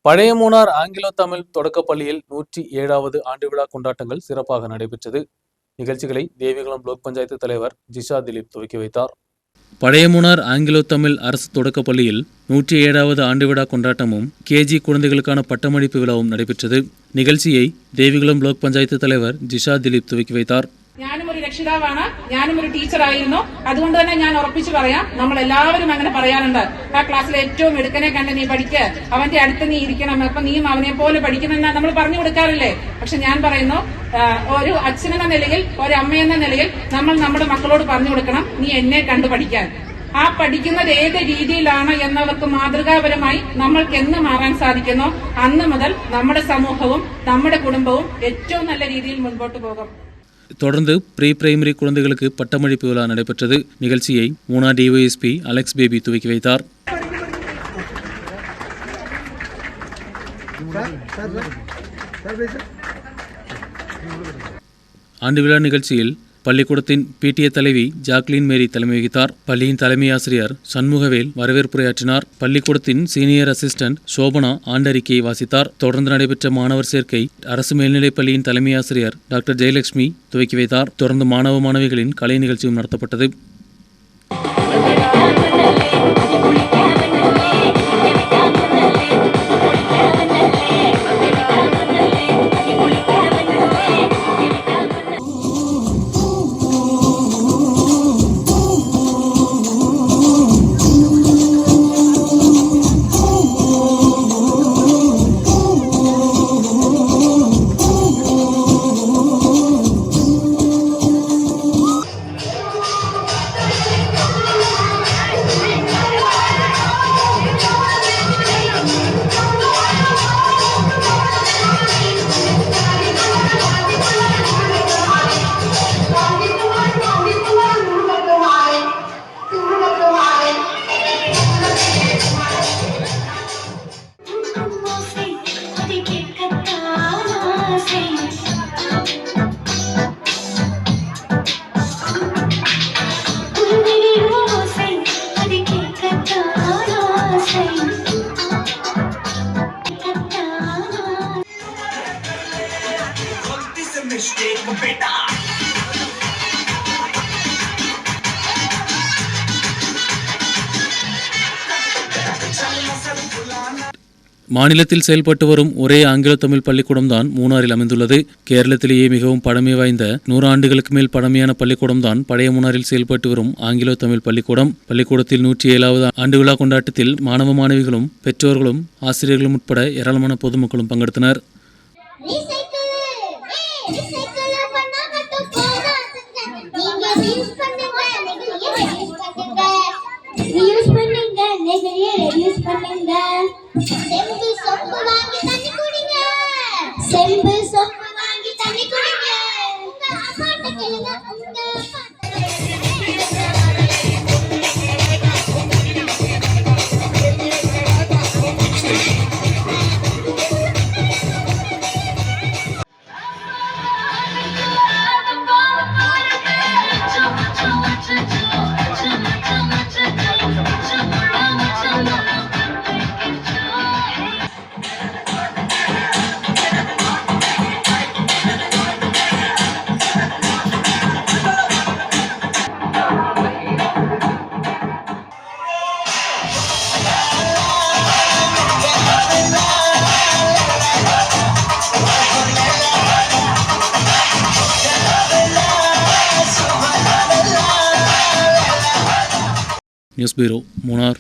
பழைய மூணார் ஆங்கிலோ தமிழ் தொடக்கப்பள்ளியில் 107வது ஆண்டு விழா கொண்டாட்டங்கள் சிறப்பாக நடைபெற்றது. நிகழ்ச்சிகளை தேவிகுளம் பிளாக் பஞ்சாயத்து தலைவர் ஜிஷா திலீப் துவக்கி வைத்தார். பழைய மூணார் ஆங்கிலோ தமிழ் அரசு தொடக்கப்பள்ளியில் 107வது ஆண்டு விழா கொண்டாட்டமும் கேஜி குழந்தைகளுக்கான பட்டமளிப்பு விழாவும் நடைபெற்றது. நிகழ்ச்சியை தேவிகுளம் பிளாக் பஞ்சாயத்து தலைவர் ஜிஷா திலீப் துவக்கி வைத்தார். ഞാനും ഒരു രക്ഷിതാവാണ്, ഞാനും ഒരു ടീച്ചറായിരുന്നു. അതുകൊണ്ട് തന്നെ ഞാൻ ഉറപ്പിച്ചു പറയാം, നമ്മളെല്ലാവരും അങ്ങനെ പറയാറുണ്ട്, ആ ക്ലാസ്സിലെ ഏറ്റവും എടുക്കനെ കണ്ട് നീ പഠിക്ക്, അവന്റെ അടുത്ത് നീ ഇരിക്കണം, അപ്പൊ നീയും അവനെ പോലെ പഠിക്കണമെന്ന് നമ്മൾ പറഞ്ഞു കൊടുക്കാറില്ലേ. പക്ഷെ ഞാൻ പറയുന്നു, ഒരു അച്ഛനെന്ന നിലയിൽ, ഒരു അമ്മയെന്ന നിലയിൽ നമ്മൾ നമ്മുടെ മക്കളോട് പറഞ്ഞു കൊടുക്കണം, നീ എന്നെ കണ്ടു പഠിക്കാൻ. ആ പഠിക്കുന്നത് ഏത് രീതിയിലാണ് എന്നവർക്ക് മാതൃകാപരമായി നമ്മൾക്ക് എന്ന് മാറാൻ സാധിക്കുന്നോ അന്ന് മുതൽ നമ്മുടെ സമൂഹവും നമ്മുടെ കുടുംബവും ഏറ്റവും നല്ല രീതിയിൽ മുൻപോട്ട് പോകും. தொடர்ந்து ப்ரீ பிரைமரி குழந்தைகளுக்கு பட்டமளிப்பு விழா நடைபெற்றது. நிகழ்ச்சியை மூணார் டிஒஎஸ்பி அலெக்ஸ் பேபி துவக்கி வைத்தார். ஆண்டு விழா நிகழ்ச்சியில் பள்ளிக்கூடத்தின் பிடிஏ தலைவி ஜாக்லின் மேரி தலைமை வகித்தார். பள்ளியின் தலைமை ஆசிரியர் சண்முகவேல் வரவேற்புரையாற்றினார். பள்ளிக்கூடத்தின் சீனியர் அசிஸ்டன்ட் சோபனா ஆண்டறிக்கையை வாசித்தார். தொடர்ந்து நடைபெற்ற மாணவர் சேர்க்கை அரசு மேல்நிலைப் பள்ளியின் தலைமை ஆசிரியர் டாக்டர் ஜெயலட்சுமி துவக்கி வைத்தார். தொடர்ந்து மாணவ மாணவிகளின் கலை நிகழ்ச்சியும் நடத்தப்பட்டது. மாநிலத்தில் செயல்பட்டு வரும் ஒரே ஆங்கில தமிழ் பள்ளிக்கூடம் தான் மூணாரில் அமைந்துள்ளது. கேரளத்திலேயே மிகவும் பழமை வாய்ந்த 100 ஆண்டுகளுக்கு மேல் பழமையான பள்ளிக்கூடம் தான் பழைய மூணாரில் செயல்பட்டு வரும் ஆங்கிலோ தமிழ் பள்ளிக்கூடம். பள்ளிக்கூடத்தில் 107வது ஆண்டு விழா கொண்டாட்டத்தில் மாணவ மாணவிகளும் பெற்றோர்களும் ஆசிரியர்களும் உட்பட ஏராளமான பொதுமக்களும் பங்கெடுத்தனர். நியூஸ் பீரோ மூணார்.